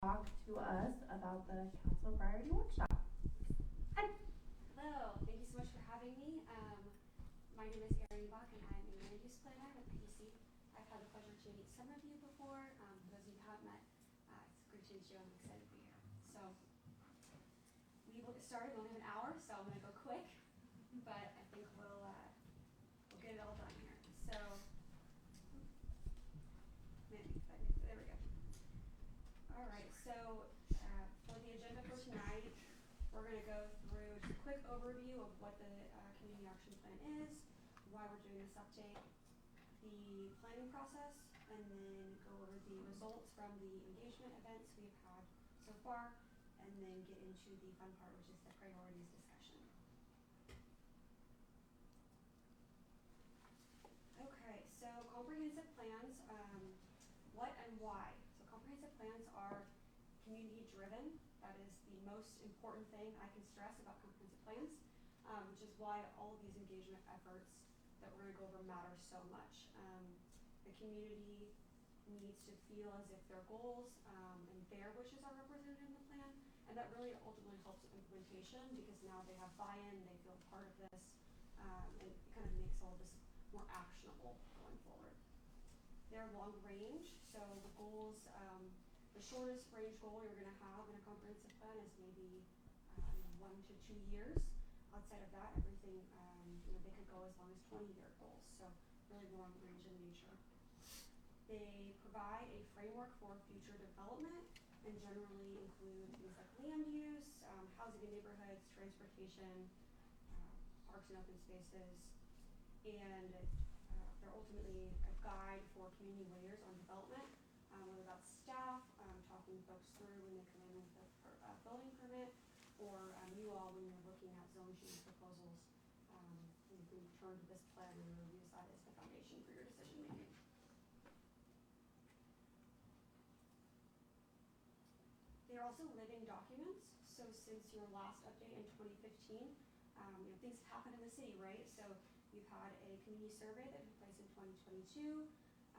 talk to us about the council priority workshop. Hi. Hello, thank you so much for having me. My name is Erin Bach and I'm a land use planner with PEC. I've had the pleasure to meet some of you before. For those of you who haven't met, it's great to meet you. I'm excited to be here. So we will get started. We only have an hour, so I'm going to go quick, but I think we'll get it all done here. So there we go. All right, so for the agenda for tonight, we're going to go through just a quick overview of what the community action plan is, why we're doing this update, the planning process, and then go over the results from the engagement events we've had so far, and then get into the fun part, which is the priorities discussion. Okay, so comprehensive plans, what and why? So comprehensive plans are community driven. That is the most important thing I can stress about comprehensive plans, which is why all of these engagement efforts that we're going to go over matter so much. The community needs to feel as if their goals and their wishes are represented in the plan, and that really ultimately helps with implementation because now they have buy-in, they feel part of this, and it kind of makes all this more actionable going forward. They're long range, so the goals, the shortest range goal you're going to have in a comprehensive plan is maybe 1 to 2 years. Outside of that, everything, they could go as long as 20-year goals, so really long range in nature. They provide a framework for future development and generally include things like land use, housing in neighborhoods, transportation, parks and open spaces, and they're ultimately a guide for community leaders on development, whether that's staff, talking folks through when they come in with a building permit, or you all when you're looking at zone change proposals, you can turn to this plan and use that as the foundation for your decision making. They're also living documents, so since your last update in 2015, things have happened in the city, right? So you've had a community survey that took place in 2022,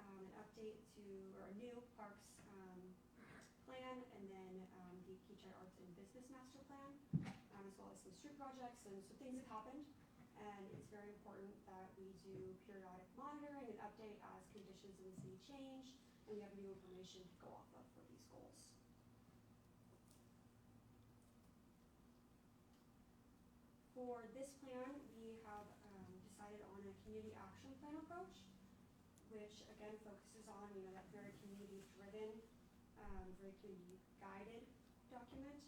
an update to, or a new parks plan, and then the Kechi Arts and Business Master Plan, as well as some street projects, and so things have happened, and it's very important that we do periodic monitoring and update as conditions in the city change, and we have new information to go off of for these goals. For this plan, we have decided on a community action plan approach, which again focuses on that very community-driven, very community-guided document.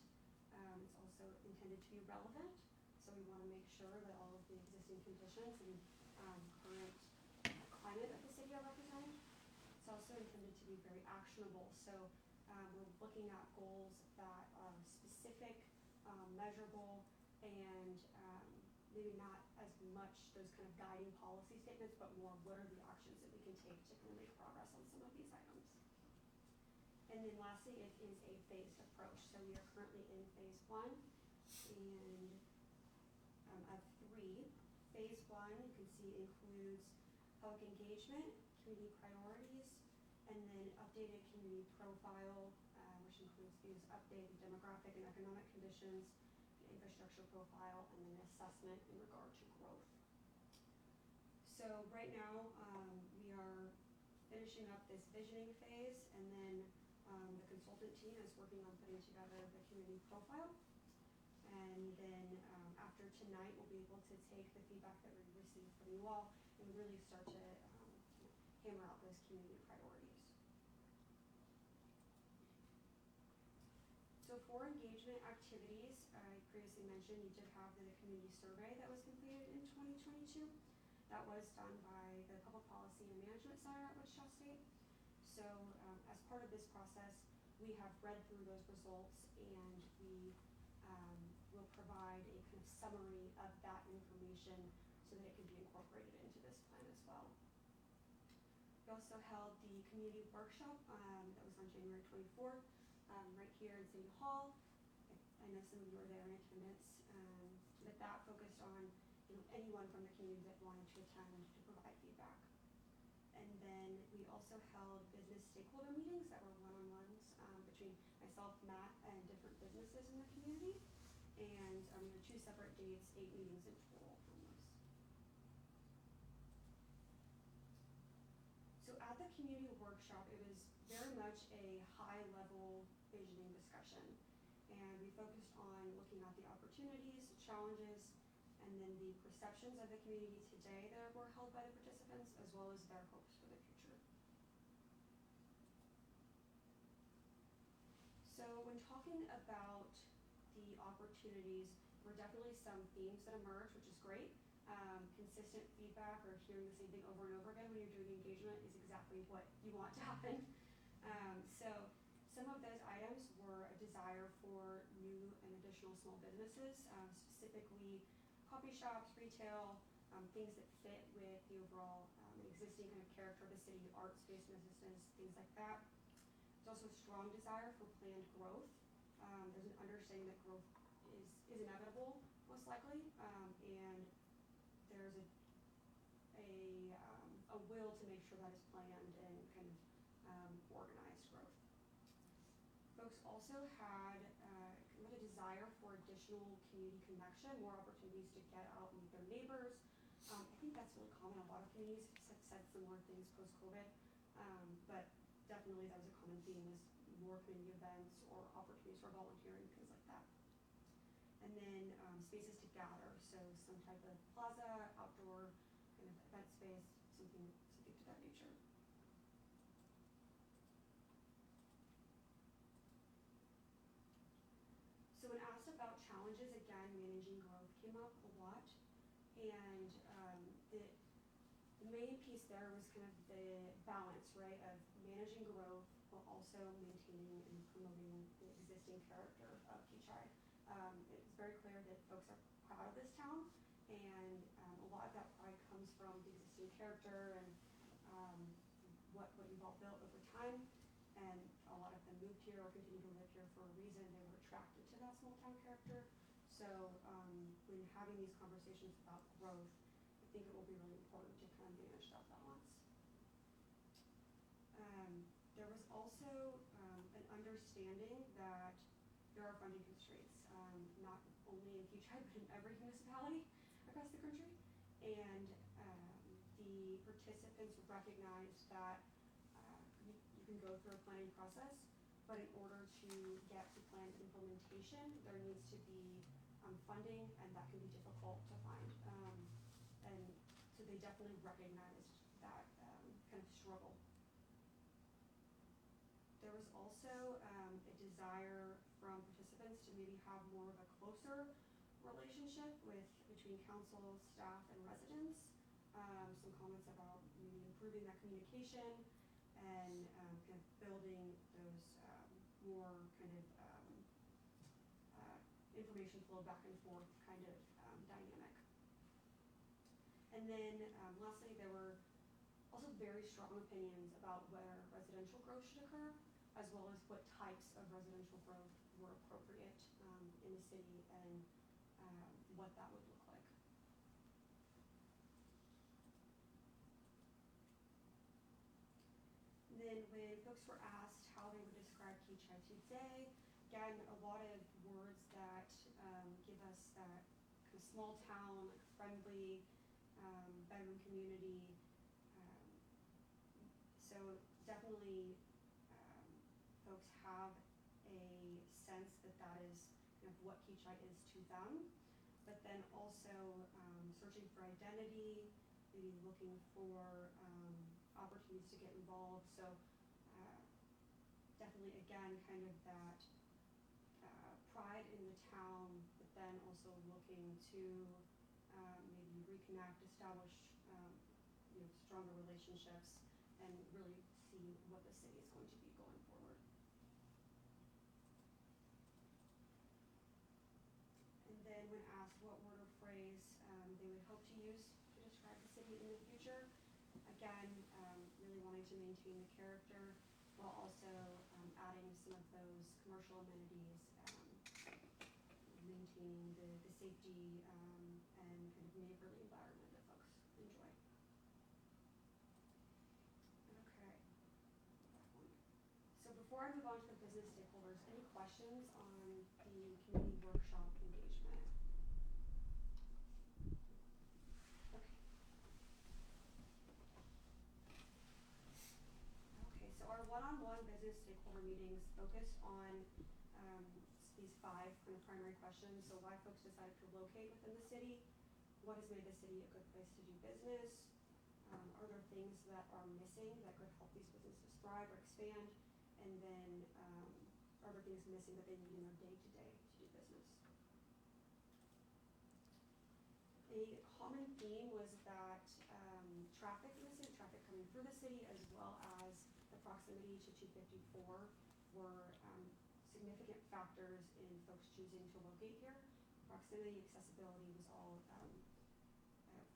It's also intended to be relevant, so we want to make sure that all of the existing conditions and current climate of the city are represented. It's also intended to be very actionable, so we're looking at goals that are specific, measurable, and maybe not as much those kind of guiding policy statements, but more what are the actions that we can take to kind of make progress on some of these items. And then lastly, it is a phased approach. So we are currently in phase 1 and of 3. Phase 1, you can see, includes public engagement, community priorities, and then updated community profile, which includes these updated demographic and economic conditions, infrastructure profile, and then assessment in regard to growth. So right now we are finishing up this visioning phase, and then the consultant team is working on putting together the community profile, and then after tonight we'll be able to take the feedback that we received from you all and really start to hammer out those community priorities. So for engagement activities, I previously mentioned you did have the community survey that was completed in 2022. That was done by the Public Policy and Management Center at Wichita State. So as part of this process, we have read through those results, and we will provide a kind of summary of that information so that it can be incorporated into this plan as well. We also held the community workshop that was on January 24th. Right here in City Hall. I know some of you were there in attendance, but that focused on anyone from the community that wanted to attend to provide feedback. And then we also held business stakeholder meetings that were one-on-ones between myself, Matt, and different businesses in the community. And we had 2 separate dates, 8 meetings in total on those. So at the community workshop, it was very much a high-level visioning discussion. And we focused on looking at the opportunities, challenges, and then the perceptions of the community today that were held by the participants, as well as their hopes for the future. So when talking about the opportunities, there were definitely some themes that emerged, which is great. Consistent feedback or hearing the same thing over and over again when you're doing engagement is exactly what you want to happen. So some of those items were a desire for new and additional small businesses, specifically coffee shops, retail, things that fit with the overall existing kind of character of the city, arts-based businesses, things like that. There's also a strong desire for planned growth. There's an understanding that growth is inevitable, most likely, and there's a will to make sure that is planned and kind of organized growth. Folks also had kind of a desire for additional community connection, more opportunities to get out and meet their neighbors. I think that's really common. A lot of communities have said similar things post-COVID, but definitely that was a common theme, is more community events or opportunities for volunteering, things like that. And then spaces to gather, so some type of plaza, outdoor kind of event space, something to that nature. So when asked about challenges, again, managing growth came up a lot. And the main piece there was kind of the balance, right, of managing growth while also maintaining and promoting the existing character of Kechi. It's very clear that folks are proud of this town, and a lot of that pride comes from the existing character and what you've all built over time. And a lot of them moved here or continue to live here for a reason. They were attracted to that small town character. So when having these conversations about growth, I think it will be really important to kind of manage that balance. There was also an understanding that there are funding constraints, not only in Kechi, but in every municipality across the country. And the participants recognized that you can go through a planning process, but in order to get to plan implementation, there needs to be funding, and that can be difficult to find. And so they definitely recognized that kind of struggle. There was also a desire from participants to maybe have more of a closer relationship between council, staff, and residents. Some comments about maybe improving that communication and kind of building those more kind of information flow back and forth kind of dynamic. And then lastly, there were also very strong opinions about where residential growth should occur, as well as what types of residential growth were appropriate in the city and what that would look like. And then when folks were asked how they would describe Kechi today, again, a lot of words that give us that kind of small town, like friendly, bedroom community. So definitely folks have a sense that that is kind of what Kechi is to them, but then also searching for identity, maybe looking for opportunities to get involved. So definitely, again, kind of that pride in the town, but then also looking to maybe reconnect, establish stronger relationships, and really see what the city is going to be going forward. And then when asked what word or phrase they would hope to use to describe the city in the future, again, really wanting to maintain the character while also adding some of those commercial amenities, maintaining the safety and kind of neighborly environment that folks enjoy. Okay. So before before I move on to the business stakeholders, any questions on the community workshop engagement? Okay. Okay, so our one-on-one business stakeholder meetings focused on these 5 kind of primary questions. So why folks decided to locate within the city, what has made the city a good place to do business, are there things that are missing that could help these businesses thrive or expand, and then are there things missing that they need in their day-to-day to do business. A common theme was that traffic in the city, traffic coming through the city, as well as the proximity to 254 were significant factors in folks choosing to locate here. Proximity, accessibility was all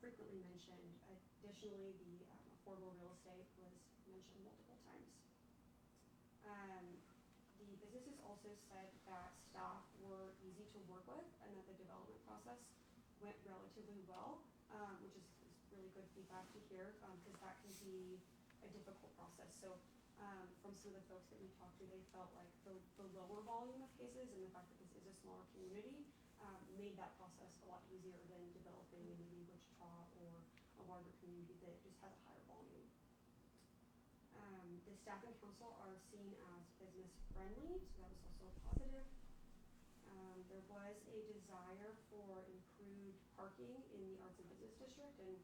frequently mentioned. Additionally, the affordable real estate was mentioned multiple times. The businesses also said that staff were easy to work with and that the development process went relatively well, which is really good feedback to hear because that can be a difficult process. So from some of the folks that we talked to, they felt like the lower volume of cases and the fact that this is a smaller community made that process a lot easier than developing in maybe Wichita or a larger community that just has a higher volume. The staff and council are seen as business friendly, so that was also positive. There was a desire for improved parking in the Arts and Business District and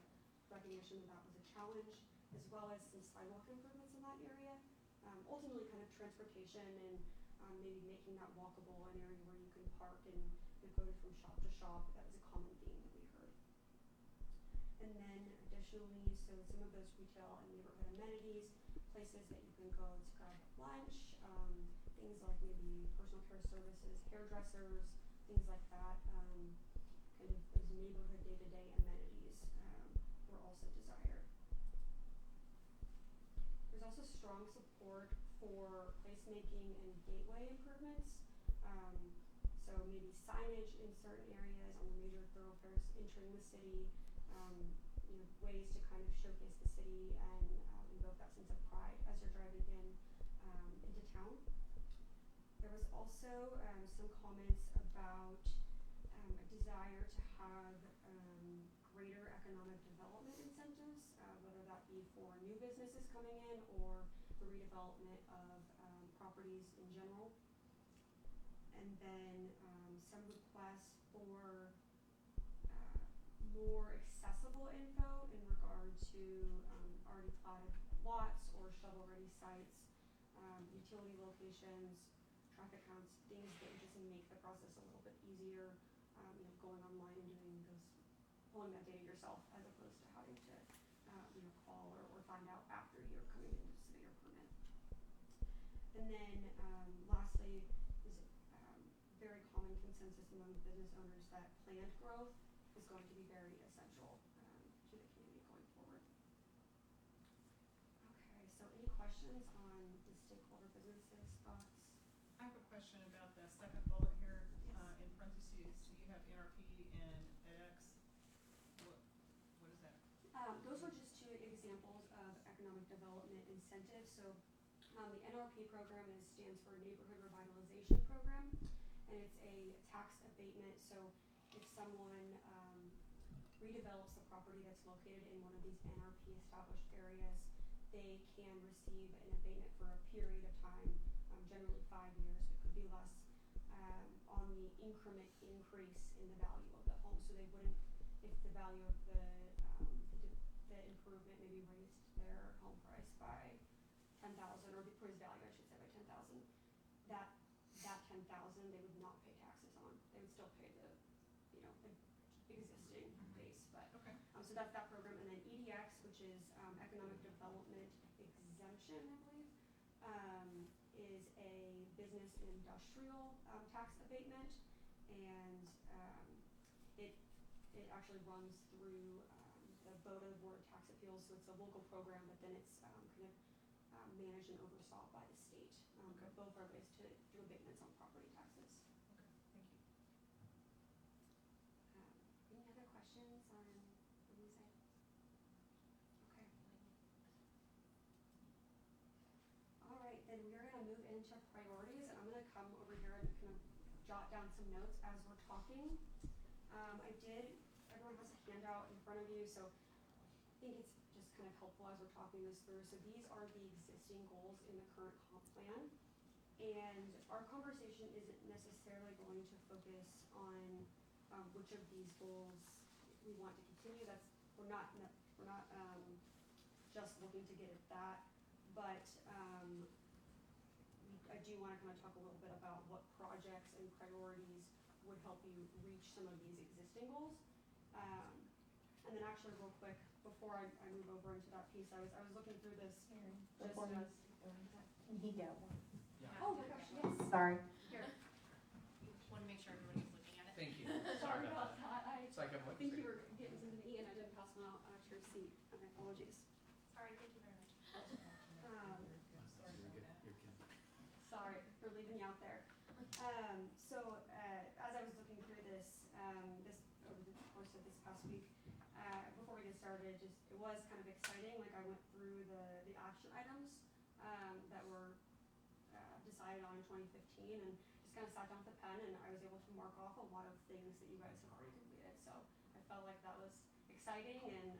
recognition that was a challenge, as well as some sidewalk improvements in that area. Ultimately kind of transportation and maybe making that walkable, an area where you can park and go from shop to shop. That was a common theme that we heard. And then additionally, so some of those retail and neighborhood amenities, places that you can go to grab lunch, things like maybe personal care services, hairdressers, things like that, kind of those neighborhood day-to-day amenities were also desired. There's also strong support for placemaking and gateway improvements. So maybe signage in certain areas on the major thoroughfares entering the city, ways to kind of showcase the city and invoke that sense of pride as you're driving into town. There was also some comments about a desire to have greater economic development incentives, whether that be for new businesses coming in or the redevelopment of properties in general. And then some requests for more accessible info in regard to already platted lots or shovel-ready sites, utility locations, traffic counts, things that would just make the process a little bit easier, going online and pulling that data yourself as opposed to having to call or find out after you're coming in to submit your permit. And then lastly, is very common consensus among business owners that planned growth is going to be very essential to the community going forward. Okay, so any questions on the stakeholder businesses thoughts? I have a question about the second bullet here. Yes. In parentheses, so you have NRP and PEC. What is that? Those were just 2 examples of economic development incentives. So the NRP program stands for Neighborhood Revitalization Program, and it's a tax abatement. So if someone redevelops the property that's located in one of these NRP established areas, they can receive an abatement for a period of time, generally 5 years. It could be less on the increment increase in the value of the home. So they wouldn't, if the value of the improvement maybe raised their home price by 10,000, or the appraised value, I should say, by 10,000, that 10,000 they would not pay taxes on. They would still pay the existing base. But Okay. So that's that program. And then EDX, which is Economic Development Exemption, I believe, is a business and industrial tax abatement, and it actually runs through the BOTA Board of Tax Appeals. So it's a local program, but then it's kind of managed and oversaw by the state. Okay. But both are ways to do abatements on property taxes. Okay. Thank you. Any other questions on these items? Okay. All right, then we're going to move into priorities, and I'm gonna come over here and kind of jot down some notes as we're talking. Everyone has a handout in front of you, so I think it's just kind of helpful as we're talking this through. So these are the existing goals in the current comp plan. And our conversation isn't necessarily going to focus on which of these goals we want to continue. We're not just looking to get at that, but I do want to kind of talk a little bit about what projects and priorities would help you reach some of these existing goals. And then actually real quick, before I move over into that piece, I was looking through this just Before as, Can he get one? oh my gosh, yes, Sorry. here, Want to make sure everybody's looking at it. Thank you. sorry about that, It's like I'm I like, think you were getting something to eat and I didn't pass one out to your seat, my apologies. Sorry, thank you very much. Sorry for leaving you out there. As I was looking through this, over the course of this past week, before we get started, it was kind of exciting. Like I went through the action items that were decided on in 2015, and just kind of sat down with a pen, and I was able to mark off a lot of things that you guys have already completed. So I felt like that was exciting, and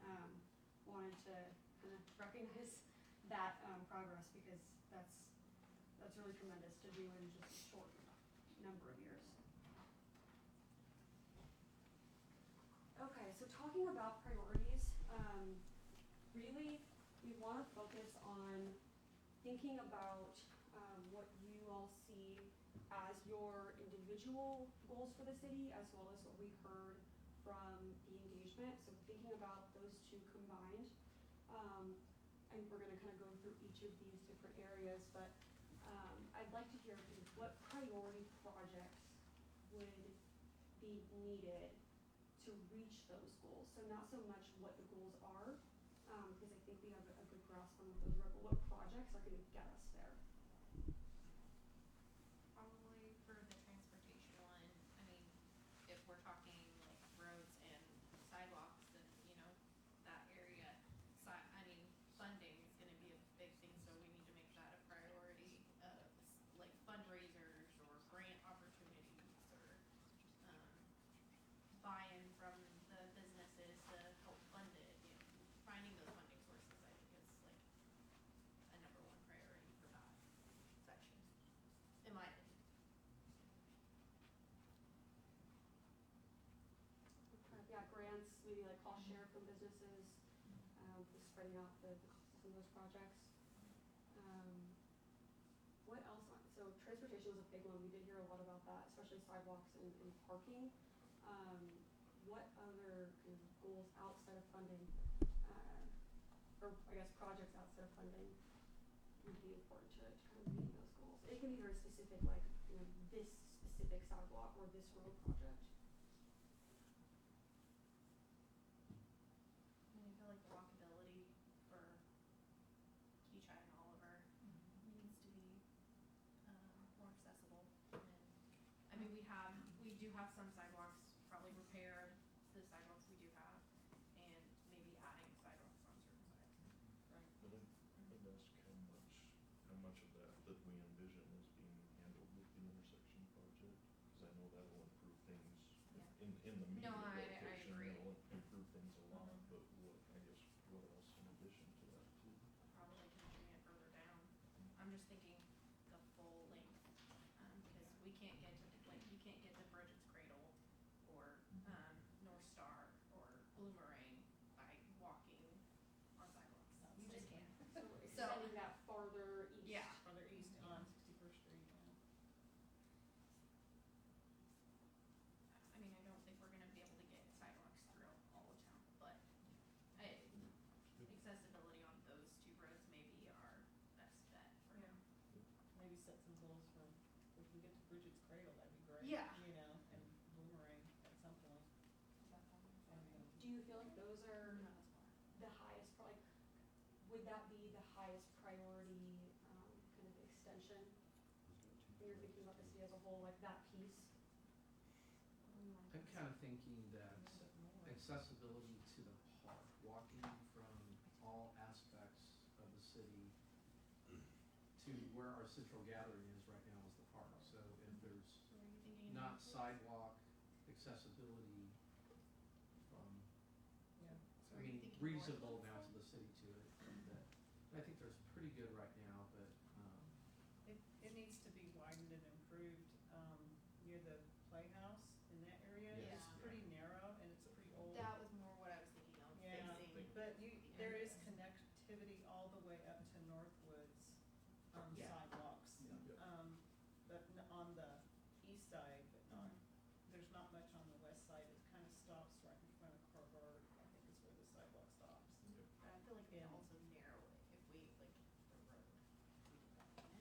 wanted to kind of recognize that progress, because that's really tremendous to do in just a short number of years. Okay, so talking about priorities, really we want to focus on thinking about what you all see as your individual goals for the city, as well as what we heard from the engagement. So thinking about those two combined. And we're going to kind of go through each of these different areas, but I'd like to hear what priority projects would be needed to reach those goals. So not so much what the goals are, because I think we have a good grasp on what those are, but what projects are going to get us there. Probably for the transportation one, I mean, if we're talking like roads and sidewalks, then, that area, funding is gonna be a big thing, so we need to make that a priority of like fundraisers or grant opportunities or buy-in from the businesses to help fund it. Finding those funding sources, I think is like a number one priority for that section, in my opinion. Yeah, grants, maybe like cost share from businesses, just spreading out the costs of those projects. What else? So transportation was a big one. We did hear a lot about that, especially sidewalks and parking. What other kind of goals outside of funding, or I guess projects outside of funding, would be important to kind of meet those goals? It can be very specific, like this specific sidewalk or this road project. I mean, I feel like the walkability for Kechi and Oliver needs to be more accessible. And I mean, we do have some sidewalks, probably repair the sidewalks we do have, and maybe adding sidewalks on certain sides. Right. But I'd ask how much of that we envision is being handled with the intersection project, because I know that'll improve things Yeah. in the immediate No, I location. agree. It'll improve things a lot, but what else in addition to that too? Probably continuing it further down. I'm just thinking the full length, because we can't get to, you can't get to Bridget's Cradle or North Star or Bloomerang by walking on sidewalks. You just can't. So extending that farther east. Yeah. Further east on 61st Street, I mean, I don't think we're gonna be able to get sidewalks throughout all of town, but accessibility on those two roads may be our best bet for now. Maybe set some goals for, if we get to Bridget's Cradle, that'd be great. Yeah. And Boomerang at some point. Do you feel like those are the highest, would that be the highest priority kind of extension when you're thinking about the city as a whole, like that piece? I'm kind of thinking that accessibility to the park, walking from all aspects of the city to where our central gathering want sidewalk accessibility from, Yeah. So I are you mean, thinking reasonable north of amounts of the city to it, and that, I think there's pretty good right now, but, It needs to be widened and improved, near the playhouse in that area. Yes. It's pretty narrow and it's pretty old. That was more what I was thinking of, Yeah, fixing. but the there is entrance. connectivity all the way up to Northwoods, Yeah. sidewalks. yeah. But on the east side, but not, there's not much on the west side. It kind of stops right in front of Carver, I think is where the sidewalk stops. But I feel like we Yeah. also narrow it if we, like, the road, we develop it.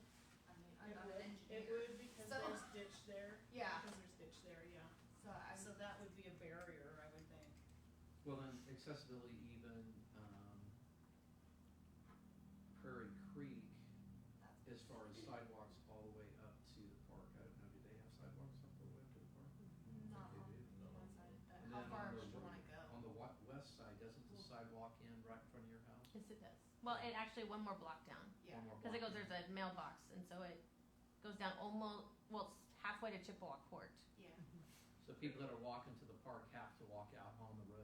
I mean, I'm It not would- an engineer. It would because So- there's ditch there. Yeah. Because there's ditch there, yeah. So I So that would be a barrier, I would think. Well, then accessibility even, Prairie Creek, as far as sidewalks all the way up to the park, I don't know, do they have sidewalks up all the way up to the park? not on they do. one side, but And how then far on would the- you wanna go? On the west side, doesn't the sidewalk end right in front of your house? Yes, it does. Well, it actually one more block down, Yeah. One more because it block goes, down. there's a mailbox, and so it goes down almost, well, it's halfway to Chippewa Court. Yeah. So people that are walking to the park have to walk out on the road.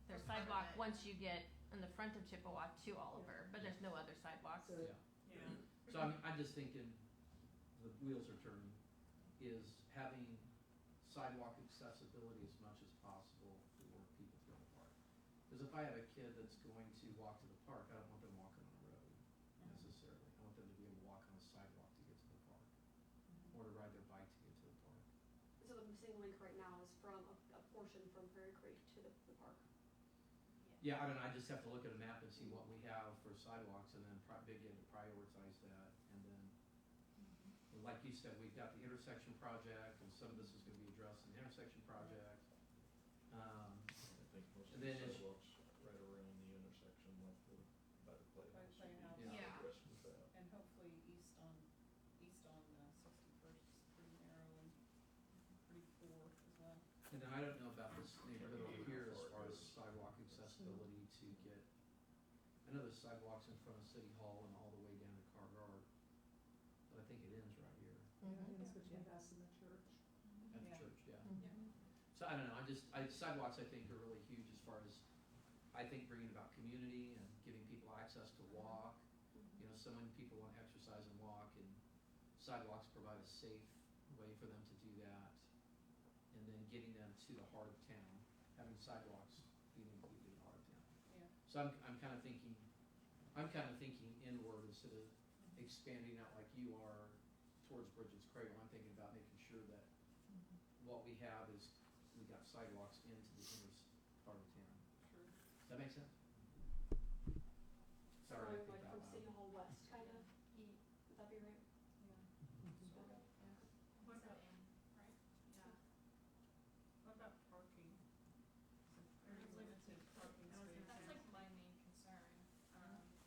There's Or part of sidewalk it. once you get in the front of Chippewa to Oliver, but there's no other sidewalks. So Yeah. Yeah. So I'm just thinking, the wheels are turning, is having sidewalk accessibility as much as possible for people to go to the park. Because if I have a kid that's going to walk to the park, I don't want them walking on a road necessarily. I want them to be able to walk on a sidewalk to get to the park, or to ride their bike to get to the park. So the missing link right now is from a portion from Prairie Creek to the park. Yeah, I don't know, I just have to look at a map and see what we have for sidewalks and then begin to prioritize that. And then, like you said, we've got the intersection project, and some of this is gonna be addressed in the intersection project. I think most And of the then as- sidewalks right around the intersection, like by the playhouse. By the playhouse. would be Yeah. addressed with that. And hopefully east on 61st is pretty narrow and pretty poor as well. And then I don't know about this neighborhood over here as far as sidewalk accessibility to get, I know there's sidewalks in front of City Hall and all the way down to Cargard, but I think it ends right here it's between us and the church. at the Yeah. church, yeah. Yeah. So I don't know, sidewalks I think are really huge as far as, I think bringing about community and giving people access to walk. You know, so many people wanna exercise and walk, and sidewalks provide a safe way for them to do that. And then getting them to the heart of town, having sidewalks being included in the heart of town. Yeah. So I'm kinda thinking inward instead of expanding out like you are towards Bridget's Cradle. I'm thinking about making sure that what we have is, we got sidewalks into the inner part of town. Sure. Does that make sense? So Sorry, I going think like out from loud. City Hall West, kind of, would that be right? What about in, right? Yeah. What about parking? There's limited parking I was space. gonna That's like my main concern,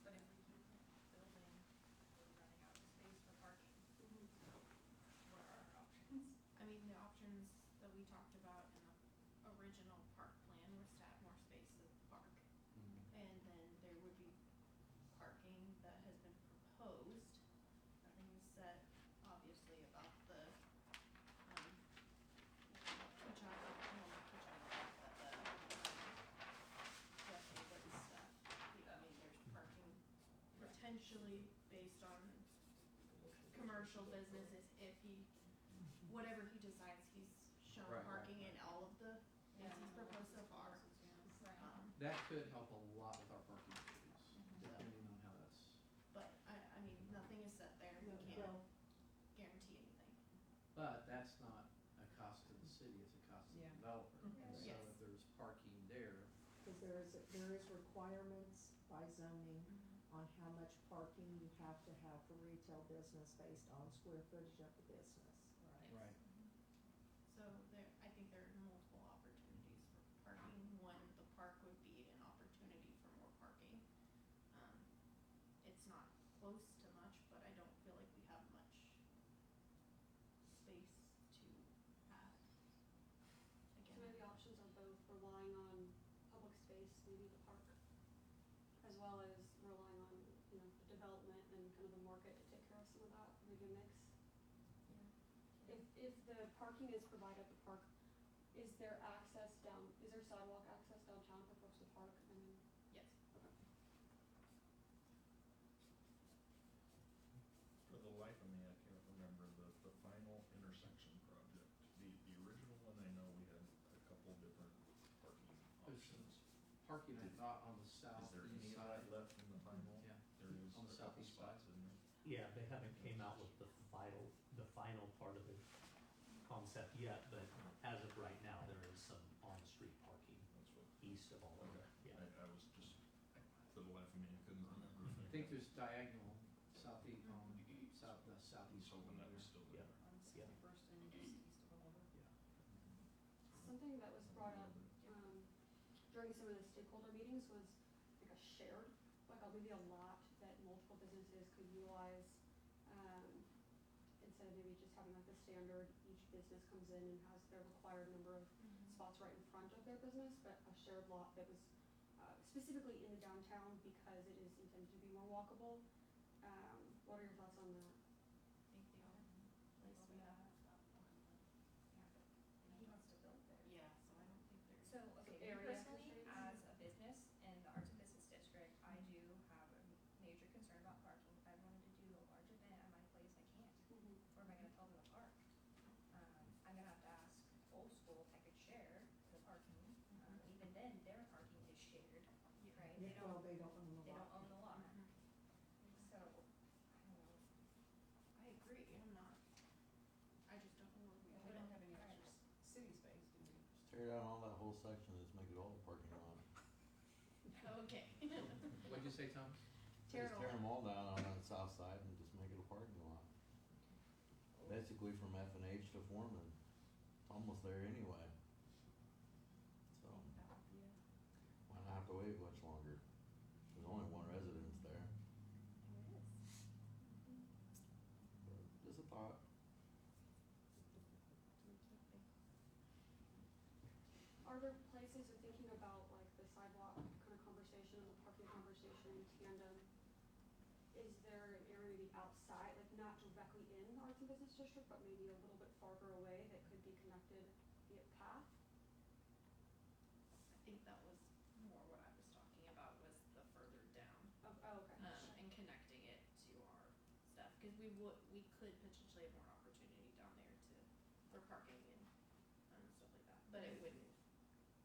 but if we keep building, we're running out of space for parking. What are our options? I mean, the options that we talked about in the original park plan was to add more space to the park. And then there would be parking that has been proposed. Nothing is said, obviously, about the, Pachanga, no, not Pachanga, but the, West Haven stuff. I mean, there's parking potentially based on commercial businesses if he, whatever he decides, he's shown Right, right, parking in right. all of the things he's proposed so far. That could help a lot with our parking issues, depending on how that's, But I mean, nothing is set there, we No, can't well, guarantee anything. but that's not a cost to the city, it's a cost to the Yeah. developer. And so Yes. if there's parking there, cause there is requirements by zoning on how much parking you have to have for retail business based on square footage of the business. right, So there, I think there are multiple opportunities for parking. One, the park would be an opportunity for more parking. It's not close to much, but I don't feel like we have much space to add. So Again, maybe options are both relying on public space, maybe the park, as well as relying on, the development and kind of the market to take care of some of that, maybe a mix. yeah. If if the parking is provided at the park, is there sidewalk access downtown for folks to park? I mean, Yes. okay. For the life of me, I can't remember the final intersection project. The original one, I know we had a couple different parking There's options. parking, I thought, on the Is there any southeast of that side. left in the final? Yeah. There is On the a couple southeast spots side. in there. Yeah, they haven't came out with the final part of the concept yet, but as of right now, there is some on-street parking That's what, east of all of okay. it, yeah. I was just, for the life of me, I couldn't remember. I think there's diagonal southeast, the southeast. So when that was still Yeah. there. On Yeah. 61st and just east of Beholder. Something that was brought up, during some of the stakeholder meetings was like a shared, maybe a lot that multiple businesses could utilize, instead of maybe just having like the standard, each business comes in and has their required number of spots right in front of their business, but a shared lot that was, specifically in the downtown because it is intended to be more walkable. What are your thoughts on that? I think the only place we have. He wants to build there. Yeah, so I don't think there's. So, okay, me area personally, constraints? as a business in the Arts and Business District, I do have a major concern about parking. If I wanted to do a large event at my place, I can't. Where am I gonna tell them to park? I'm gonna have to ask Old School if I could share the parking. Even then, their parking is shared, right? Yeah, well, they don't own the They lot. don't own the lot. Mm-hmm. So, I don't know. I agree, I'm not, I just don't know where we We are. don't have any extra city space, do we? Just tear down all that whole section and just make it all a parking lot. Okay. What'd you say, Tom? Just tear them all down on that south side and just make it a parking lot. Basically from F and H to Foreman, it's almost there anyway. So, That would be why not have to wait much longer? There's only one residence there, it is. but just a thought. Are there places of thinking about like the sidewalk kind of conversation and the parking conversation in tandem? Is there an area maybe outside, like not directly in the Arts and Business District, but maybe a little bit farther away that could be connected via path? I think that was more what I was talking about, was the further down, Okay. and connecting it to our stuff, cause we could potentially have more opportunity down there for parking and, stuff like that, but it wouldn't,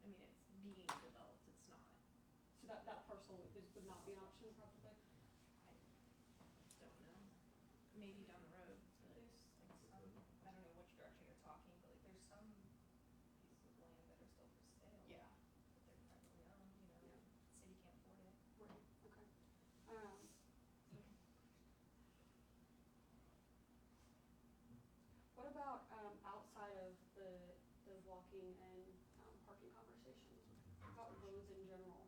I mean, it's being developed, it's not, So that parcel would not be an option probably? I don't know, maybe down the road, but There's like some, I don't know which direction you're talking, but like there's some pieces of land that are still for sale. yeah. But they're privately owned, you know, Yeah. the city can't afford it. Right, okay. What about, outside of the walking and, parking conversations? How about roads in general?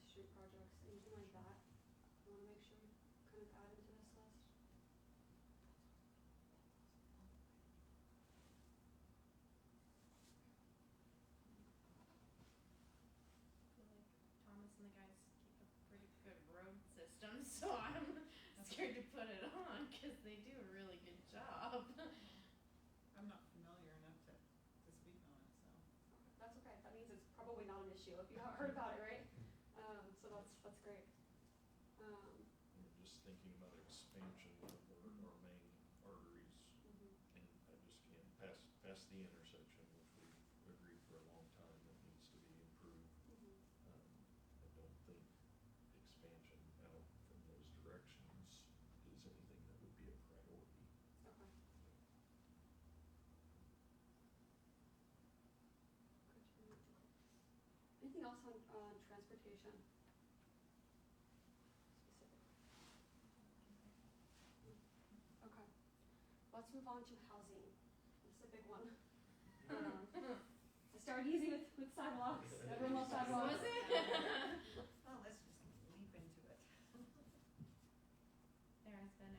Street projects, anything like that? I wanna make sure we kind of add into this list. I feel like Thomas and the guys keep a pretty good road system, so I'm scared to put it on, cause they do a really good job. I'm not familiar enough to speak on it, so. That's okay, that means it's probably not an issue if you haven't heard about it, right? So that's great. We're just thinking about expansion of our main arteries, and I just can't, past the intersection, which we've agreed for a long time that needs to be improved. I don't think expansion out from those directions is anything that would be a priority. Okay. Anything else on transportation? Specific. Okay. Let's move on to housing. It's a big one. I started easy with sidewalks. Everyone loves sidewalks. Was it? Well, let's just leap into it. There has been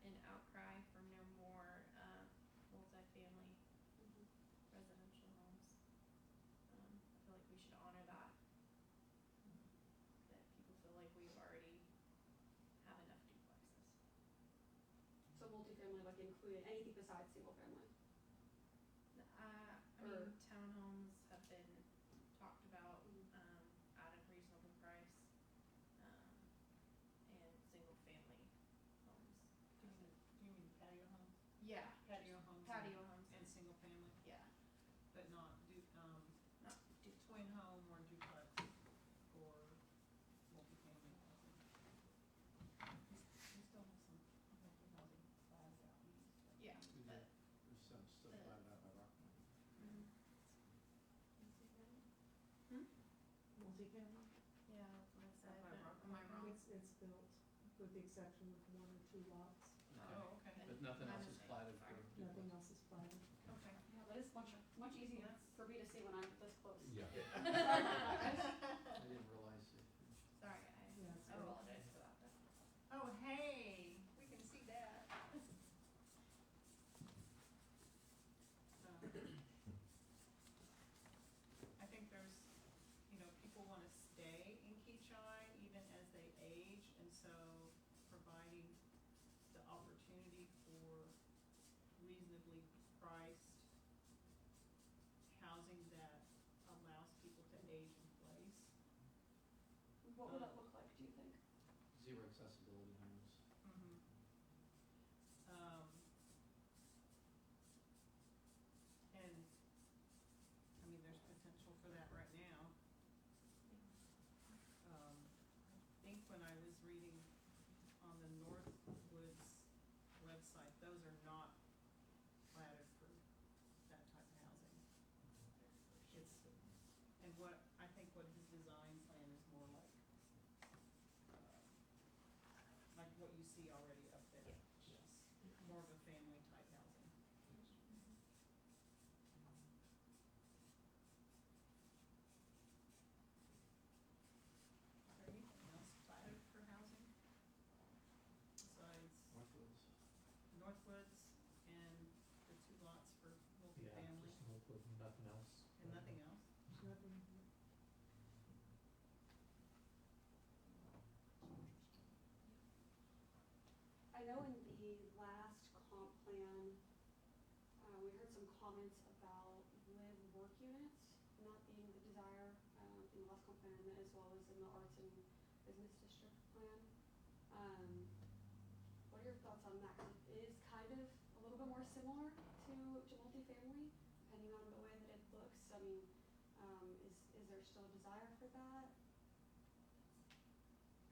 an outcry for no more, multifamily residential homes. I feel like we should honor that. That people feel like we've already have enough duplexes. So multifamily family like included anything besides single family? I Or- mean, townhomes have been talked about, Mhm. at a reasonable price, and single family homes. Do you mean patio homes? Yeah, Patio homes. patio homes. And single family, Yeah, but not not do, twin home or duplex or multifamily housing. We still have some multi-housing plans out east. yeah, We but, did. There's some stuff the- out by Rockland. mhm. Multifamily? Yeah, that's what I said, Am I but wrong? am I wrong? It's built, with the exception of 1 or 2 lots. Oh, okay. But nothing My else is mistake, platted for sorry. duplex. Nothing else is platted. Okay. Yeah, that is much easier for me to see when I'm this close. Yeah. Sorry about that, guys. I didn't realize it. Sorry, guys, Yeah, it's I good. apologize for that. Oh, hey, we can see that. I think there's, people wanna stay in Kechi even as they age, and so providing the opportunity for reasonably priced housing that allows people to age in place. What would that look like, do you think? Zero accessibility homes. Mm-hmm. Um, and, I mean, there's potential for that right now. I think when I was reading on the Northwoods website, those are not platted for that type of housing. It's, and I think what his design plan is more like what you see already up there. Yeah. Yes, more of a family type housing. Is there anything else platted for housing besides Northwoods. Northwoods and the 2 lots for Yeah, multifamily just Northwood, nothing else. and nothing else? Nothing. I know in the last comp plan, we heard some comments about live-work units not being the desire, in the last comp plan as well as in the arts and business district plan. What are your thoughts on that? 'Cause it is kind of a little bit more similar to multifamily, depending on the way that it looks. I mean, is there still a desire for that?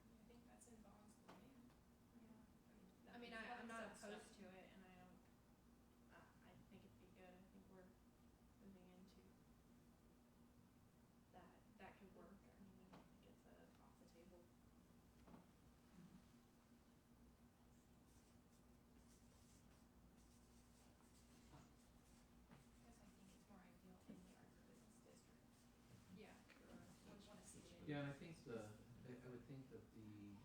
I think that's in Bob's plan. Yeah. I mean, I'm Bob's not said opposed stuff. to it, and I think it'd be good, I think we're moving into that could work, I mean, I don't think it's off the table. Guess I think it's more ideal in the art business district. Yeah. Would wanna see it in. Yeah, and I think I would think that the,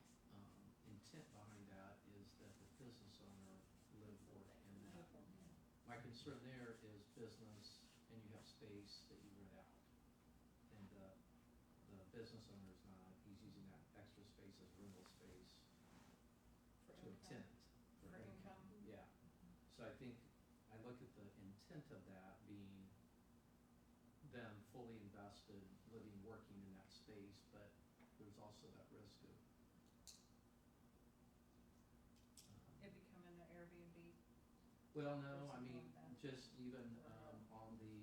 intent behind that is that the business owner live, work in that. My concern there is business and you have space that you rent out. And the business owner is not, he's using that extra space as rental space For to a income? tenant. For income? Yeah, so I think, I look at the intent of that being them fully invested, living, working in that space, but there's also that risk of It becoming an Airbnb? well, Or no, I something mean, like that. just even, Or- on the,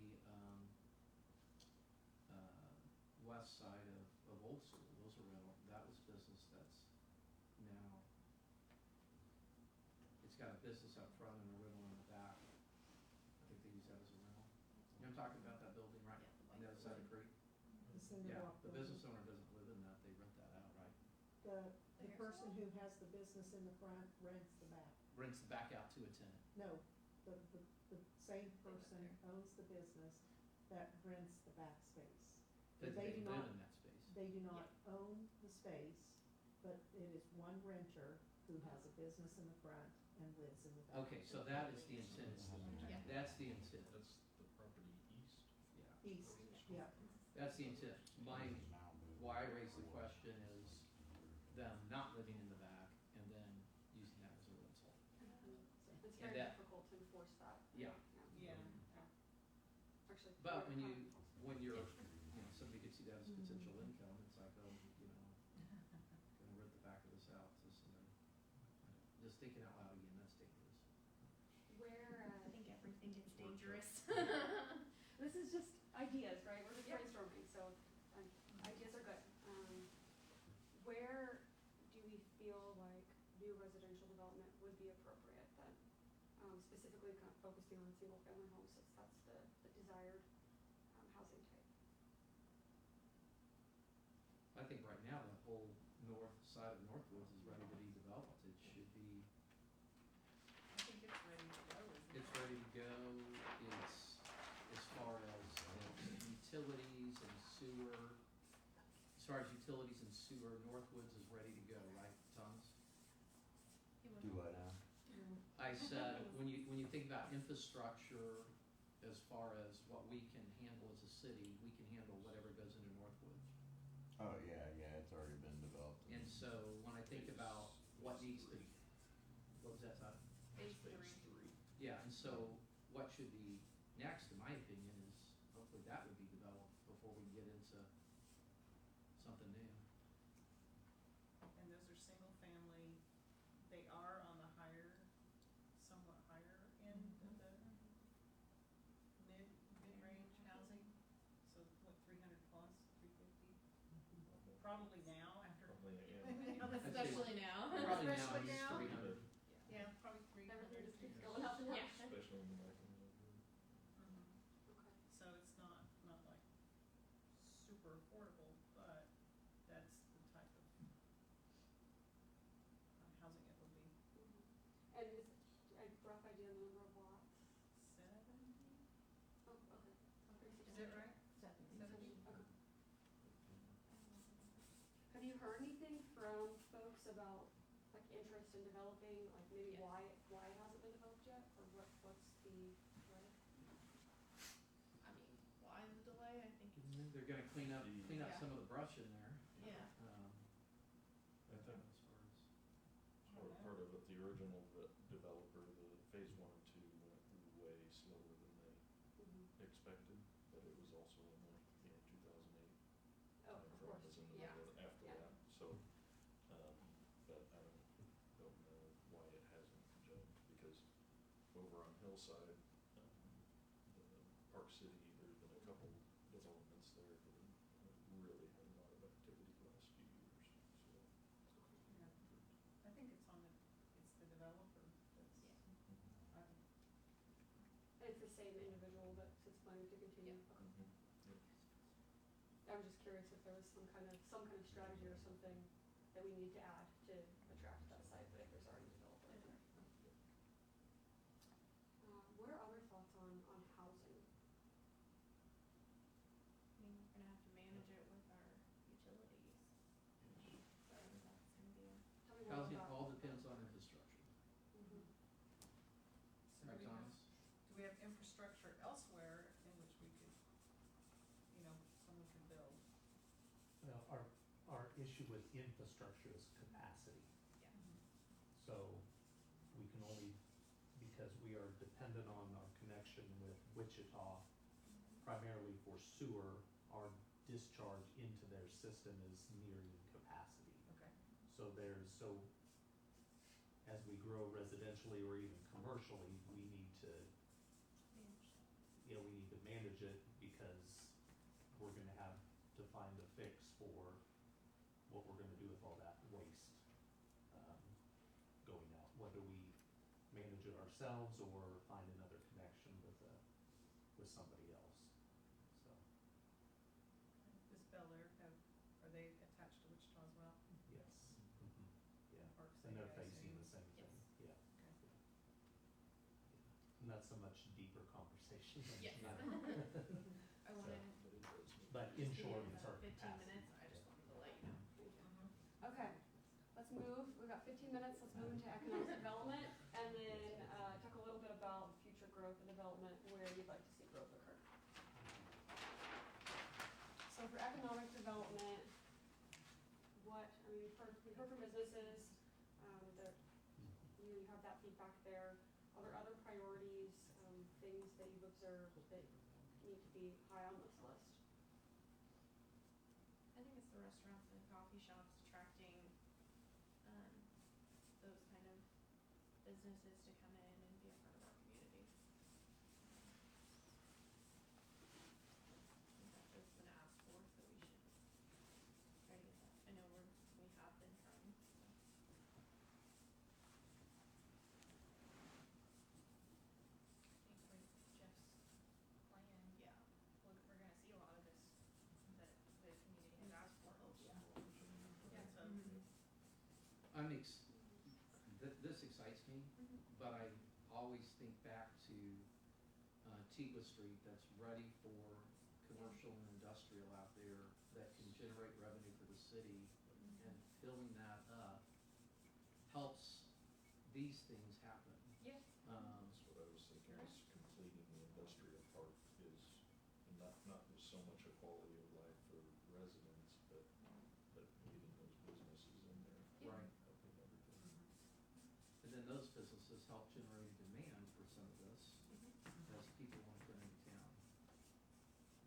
west side of Old School, those are rental, that was business that's now, it's got a business up front and a rental in the back. I think they use that as a rental. You know, I'm talking about that building right Yeah, on the other side of the creek? The cinder Yeah, block the building. business owner doesn't live in that, they rent that out, right? The person who has the business in the front rents the back. Rents the back out to a tenant. No, the same person owns the business that rents the back space. But They they do live not- in that space. They do not own the space, but it is one renter who has a business in the front and lives in the back. Okay, so that is the intent. Yeah. That's the intent, That's the property east. yeah. East, yeah. That's the intent. Why I raised the question is them not living in the back and then using that as a rental. And to it's And very that- difficult to enforce that. Yeah. Yeah. Actually. But quite when common. you're, somebody could see that as potential income, it's like, oh, gonna rip the back of this out to somebody. Just thinking out loud again, that's dangerous. Where, I think everything is dangerous. this is just ideas, right? We're just Yep. brainstorming, so ideas are good. Where do we feel like new residential development would be appropriate then? Specifically kind of focusing on single family homes, since that's the desired housing type. I think right now, the whole north side of Northwoods is ready to be developed. It should be, I think it's ready to go, isn't it? it's ready to go. It's, as far as utilities and sewer, Northwoods is ready to go, right, Thomas? Do what now? I said, when you think about infrastructure, as far as what we can handle as a city, we can handle whatever goes into Northwoods. Oh, yeah, it's already been developed. And so when I think about what needs to, what was that, Todd? Phase Phase 3. 3. Yeah, and so what should be next, in my opinion, is hopefully that would be developed before we get into something new. And those are single family, they are on the somewhat higher end of the mid-range housing, so what, 300 plus, 350? Probably now, after. Probably, yeah. Especially now. Probably now Especially it's now. 300. Yeah, probably 300. Everything just keeps going up and up. Yeah. Especially in the back end of the. Mhm. Okay. So it's not like super affordable, but that's the type of housing it will be. And is a rough idea on the number of lots? 70? Oh, okay. Is that right? 70? Okay. Have you heard anything from folks about like interest in developing, like maybe Yes. why it hasn't been developed yet, or what's the delay? I mean, why the delay? I think it's, They're gonna clean up Yeah. some of the brush in there. yeah. I think part of it, the original developer, the phase 1 and 2 went way slower than they expected, but it was also in the, 2008 Oh, of timeframe course. was in the Yeah. middle of after Yeah. that, so, but I don't know why it hasn't jumped, because over on Hillside, the Park City, there's been a couple developments there that have really had a lot of activity the last few years, so. Yeah. I think it's the developer that's, I think, And it's the same individual that's planning to continue? Yeah. Okay. Yep. I was just curious if there was some kind of strategy or something that we need to add to attract that site, but if there's already a developer in there. What are other thoughts on housing? I mean, we're gonna have to manage it with our utilities. So that's gonna be Tell me more Housing about. all depends on infrastructure, Mhm. so right, Thomas? do we have infrastructure elsewhere in which we could, someone could build? Well, our issue with infrastructure is capacity. Yeah. So we can only, because we are dependent on our connection with Wichita, primarily for sewer, our discharge into their system is nearing capacity. Okay. So as we grow residentially or even commercially, we need to, we need to manage it, because we're gonna have to find a fix for what we're gonna do with all that waste, going out. Whether we manage it ourselves or find another connection with somebody else, so, Does Bel Air are they attached to Wichita as well? yes. Yeah, Park and they're City, I facing the assume. same thing, Yes. yeah. Okay. And that's a much deeper conversation than Yes. that. I wanted, But it does make. But in to short, be it's our about 15 capacity. minutes, I just wanted to let you know. Okay, let's move, we've got 15 minutes, let's move into economic development, and then, talk a little bit about future growth and development, where you'd like to see growth occur. So for economic development, we've heard from businesses, that you have that feedback there. Are there priorities, things that you've observed that need to be high on this list? I think it's the restaurants and coffee shops attracting, those kind of businesses to come in and be a part of our community. I think that's what's been asked for, so we should try to get that. I know we have been trying, so. I think with Jeff's plan, yeah, we're gonna see a lot of this, that the community has asked for. Some Yeah. more opportunity for Yeah. that. Mhm. This excites me, Mhm. but I always think back to Tigua Street that's ready for commercial and industrial out there that can generate revenue for the city, and filling that up helps these things happen. Yeah. That's what I was thinking, is completing the industrial park is not just so much a quality of life for residents, but getting those businesses in there. Yeah. Right. Helping everything. And then those businesses help generate demand for some of this, Mhm. as people want to come into town.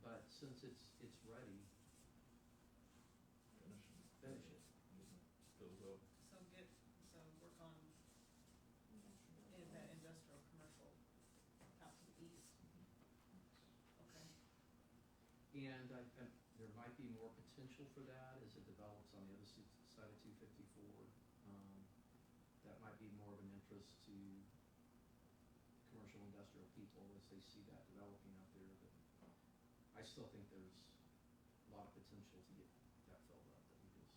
But since it's ready, Finish it. Finish it. Getting it filled up. So work on in that industrial commercial out to the east. Okay. and there might be more potential for that as it develops on the other side of 254. That might be more of an interest to commercial industrial people as they see that developing out there, but I still think there's a lot of potential to get that filled up that we just.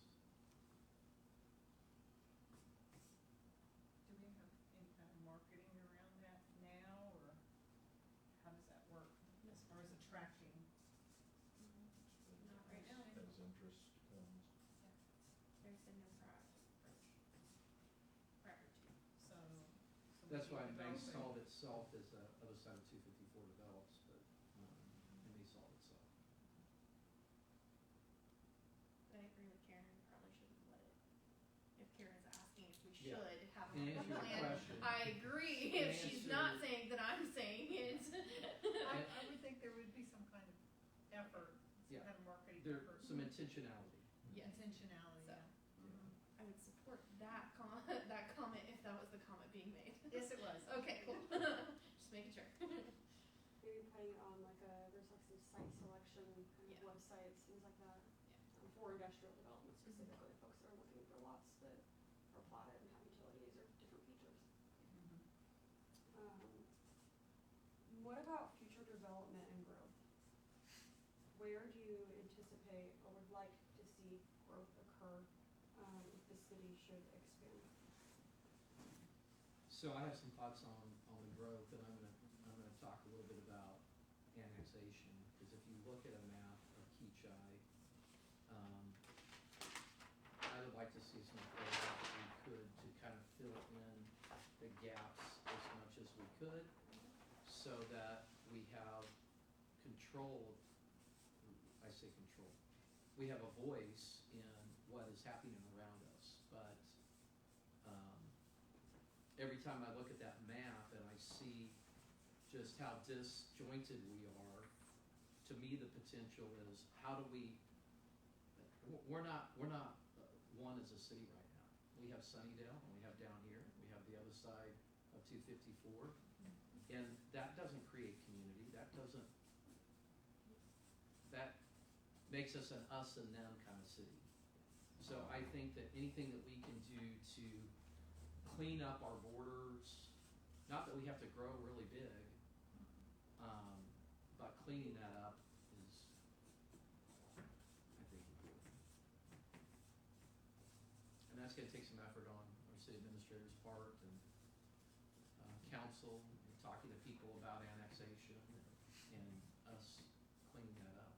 Do we have any kind of marketing around that now, or how does that work as far as attracting? Not right now. As interest comes. There's been no proactive approach prior to. So we That's keep why it may developing. solve itself as the other side of 254 develops, but it may solve itself. But I agree with Karen, we probably shouldn't let it, if Karen's asking if we Yeah. should have a And answer your plan, question. I agree, And if she's not answer- saying that I'm saying it. I would think there would be some kind of effort, some Yeah. kind of marketing There's effort. some intentionality. Yes. Intentionality, So. yeah. I would support that that comment if that was the comment being made. Yes, it was. Okay, cool. Just making sure. Maybe putting it on like there's like some site selection kind of Yeah. websites, things like that. Yeah. For industrial development specifically, folks that are looking for lots that are platted and have utilities or different features. What about future development and growth? Where do you anticipate or would like to see growth occur, if the city should expand? So I have some thoughts on the growth, and I'm gonna talk a little bit about annexation, because if you look at a map of Kechi, I would like to see some growth if we could to kind of fill in the gaps as much as we could, so that we have control, I say control, we have a voice in what is happening around us, but every time I look at that map and I see just how disjointed we are, to me the potential is how do we, we're not one as a city right now. We have Sunnydale and we have down here, we have the other side of 254, and that doesn't create community, that makes us an us and them kind of city. So I think that anything that we can do to clean up our borders, not that we have to grow really big, but cleaning that up is, I think, important. And that's gonna take some effort on our city administrator's part and council, and talking to people about annexation and us cleaning that up.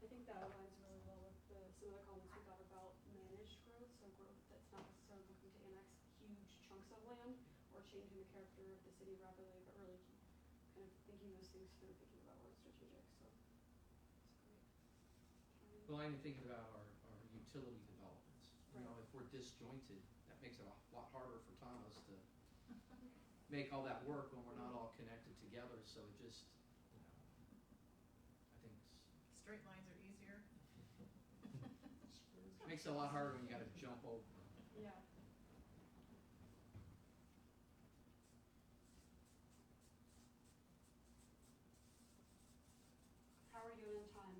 I think that aligns really well with some of the comments we got about managed growth, so growth that's not necessarily looking to annex huge chunks of land or changing the character of the city rapidly, but really kind of thinking those things through, thinking about what's strategic, so it's great. Well, I'm thinking about our utility development. disjointed, that makes it a lot harder for Thomas to make all that work when we're not all connected together, so it just, you know, I think Straight lines are easier. it makes it a lot harder when you gotta jump over them. Yeah. How are we doing in time?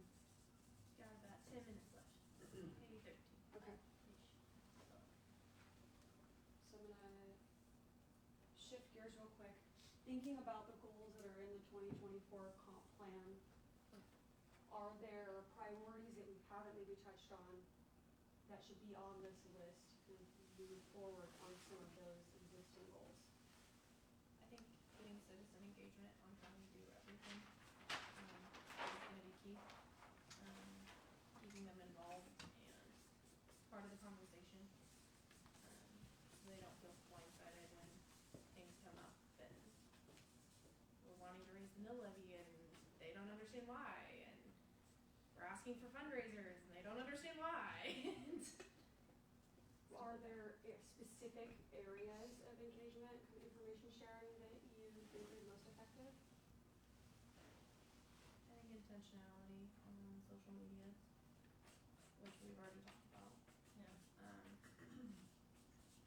Got about 10 minutes left, maybe 13. Okay. Ish. So I'm gonna shift gears real quick. Thinking about the goals that are in the 2024 comp plan, are there priorities that we haven't maybe touched on that should be on this list to move forward on some of those existing goals? I think getting citizen engagement on how we do everything is going to be key. Keeping them involved and part of the conversation, so they don't feel blindsided when things come up and we're wanting to raise the mill levy and they don't understand why, and we're asking for fundraisers and they don't understand why. Are there specific areas of engagement, kind of information sharing that you think are most effective? I think intentionality on social media, which we've already talked about. Yeah.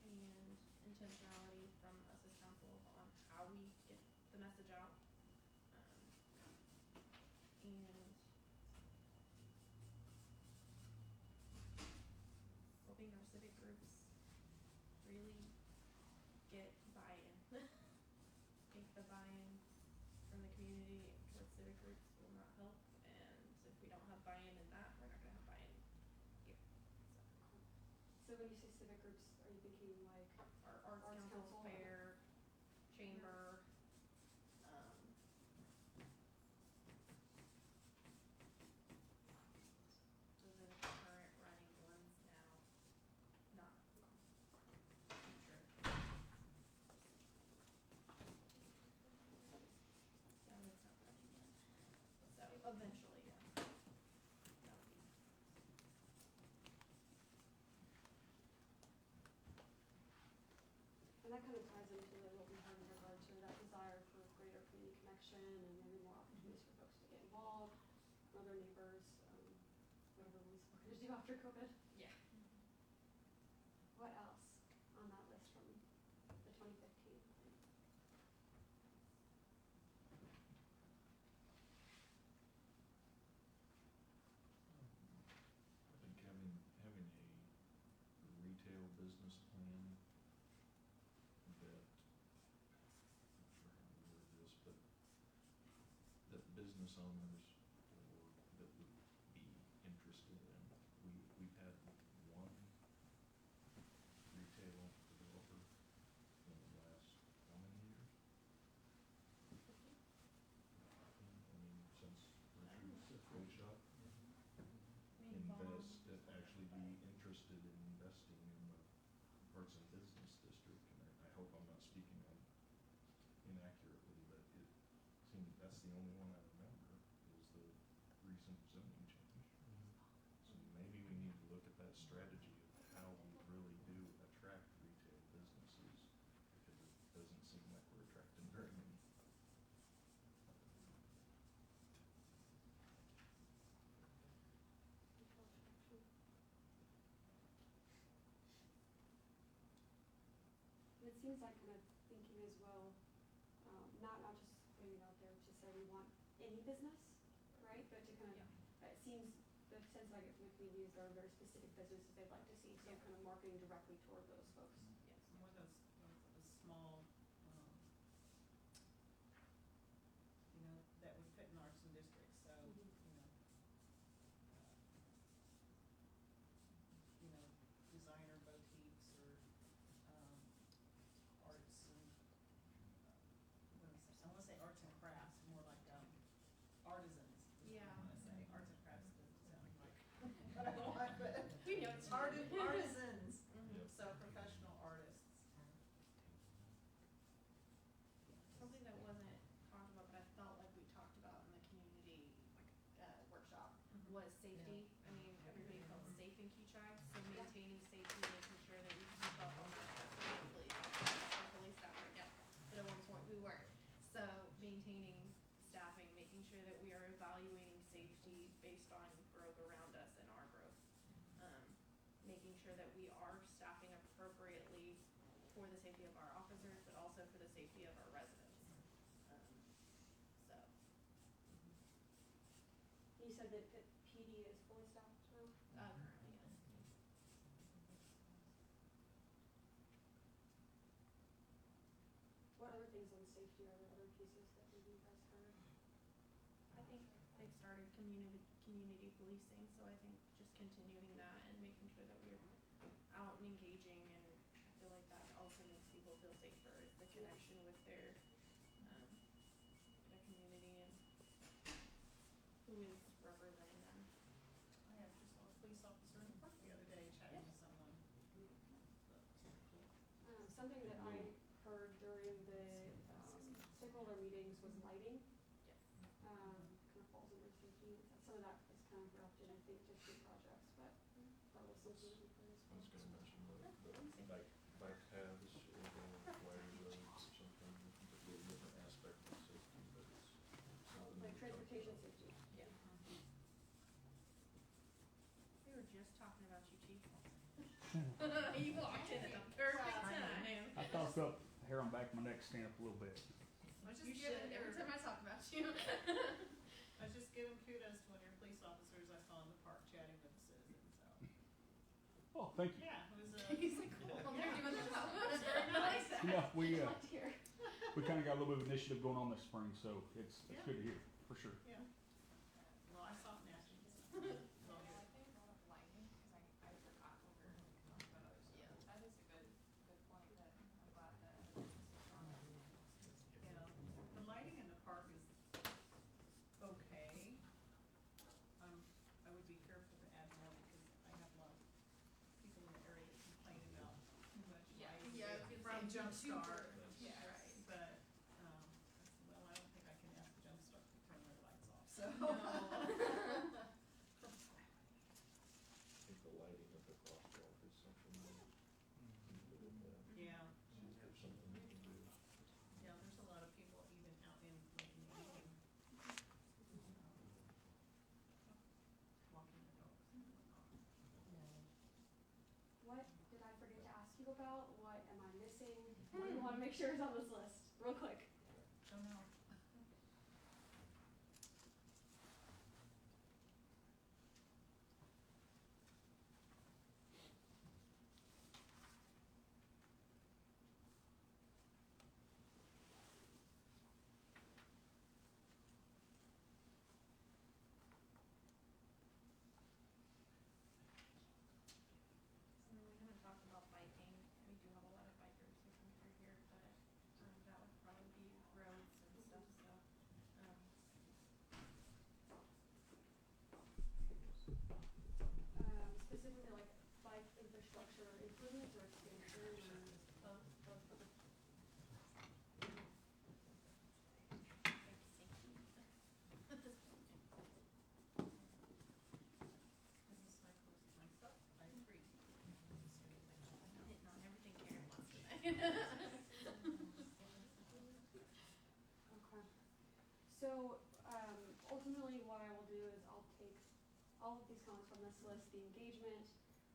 And intentionality from us as council on how we get the message out. And hoping our civic groups really get buy-in. I think the buy-in from the community towards civic groups will not help, and if we don't have buy-in in that, we're not gonna have buy-in here. So when you say civic groups, are you thinking like Our arts council, fair, chamber, those are the current running ones now, not future. Yeah, that's not running yet. So eventually, yeah. That'll be. And that kind of ties into what we heard in regard to that desire for greater community connection and maybe more opportunities for folks to get involved, other neighbors, whatever we we're gonna do after COVID. Yeah. What else on that list from the 2015? I think having a retail business plan that, I'm not sure how to word this, but that business owners or that would be interested in. We've had one retail developer in the last, how many years? I mean, since Richard's food shop. Invest, actually be interested in investing in the Parts and Business District, and I hope I'm not speaking inaccurately, but it seems that's the only one I remember is the recent zoning change. So maybe we need to look at that strategy of how we really do attract retail businesses, because it doesn't seem like we're attracting very many. And it seems like kind of thinking as well, not just putting it out there to say we want any business, right? But to kind of, it seems, the sense I get from the community is there are very specific businesses they'd like to see, so kind of marketing directly toward those folks. Yes, more those small, you know, that would fit in arts and districts, so, you know, designer boutiques or, arts and, I wanna say arts and crafts, more like, artisans, is what I wanna say. Arts and crafts doesn't sound like what I want, but We know it's artisans, Mm-hmm. so professional artists. Something that wasn't talked about, but I felt like we talked about in the community, workshop, was safety. I mean, everybody felt safe in Kechi, so maintaining safety, making sure sure that we are staffing appropriately for the safety of our officers, but also for the safety of our residents. So, You said that PD is fully staffed now? currently, yes. What other things on safety, are there other pieces that maybe you guys heard? I think they've started community policing, so I think just continuing that and making sure that we're out and engaging, and I feel like that also makes people feel safer, is the connection with their community and who is representing them. I actually saw a police officer in the park the other day chatting to someone. Something that I heard during the stakeholder meetings was lighting. Yes. Kind of falls under safety. Some of that is kind of wrapped in, I think, just two projects, but that was something that we heard as I was well. gonna mention the bike paths or the wider roads or something, could be a different aspect of safety, but it's something. Like we talked transportation about. safety. Yeah. We were just talking about you, Chief. You walked in at the perfect time. I talked up hair on back of my neck, stand up a little bit. I was You just should, giving every time I talk about you. I was just giving kudos to one of your police officers I saw in the park chatting with the citizens, so. Oh, thank you. Yeah, it was, He's like, cool, they're doing their job. That's very nice. Yeah, we Like to hear. we kind of got a little bit of initiative going on this spring, so it's Yeah. good to hear, for sure. Yeah. Well, I saw it nasty. Yeah, I think about lighting, cause I forgot what we were gonna talk about, so Yeah. that is a good point that I'm glad that the business is on that. Yeah, the lighting in the park is okay. I would be careful to add more because I have a lot of people in the area that complain about too much Yeah, lighting. yeah, I was gonna From say Jump super- Start. Yeah, Yes, right. But, well, I don't think I can ask Jump Start to turn their lights off, so. I think the lighting of the crosswalk is something that we could look at, Yeah, see if there's something we can do. yeah, there's a lot of people even out in like in the evening. Walking the dogs and whatnot. What did I forget to ask you about? What am I missing? What do you wanna make sure is on this list? Real quick. Don't know. And then we haven't talked about biking. We do have a lot of bikers who come through here, but that would probably be roads and stuff, so. Specifically like bike infrastructure improvements or expansion or? Both. This is my close to myself, I agree. Hitting on everything Karen wants today. Okay. So, ultimately what I will do is I'll take all of these comments from this list, the engagement,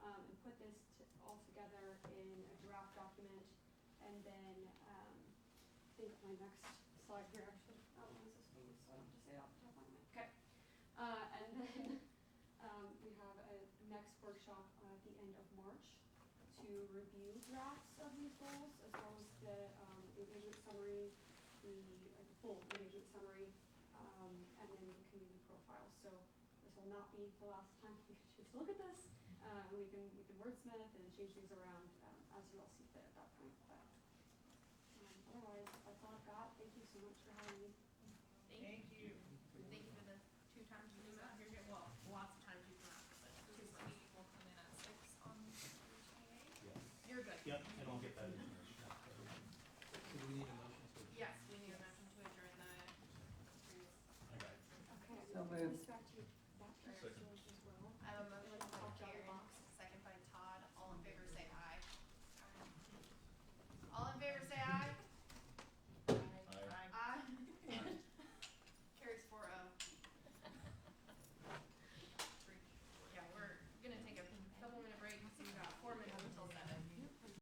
and put this all together in a draft document. And then, I think my next slide here actually outlines this for me, so I don't have to say it off the top of my head. Okay. And then, we have a next workshop at the end of March to review drafts of these goals, as well as the, engagement summary, the full engagement summary, and then the community profile. So this will not be the last time you can choose to look at this. We can wordsmith and change things around, as you all see fit at that point. But, otherwise, that's all I've got. Thank you so much for having me. Thank you. Thank you for the 2 times you came out here, well,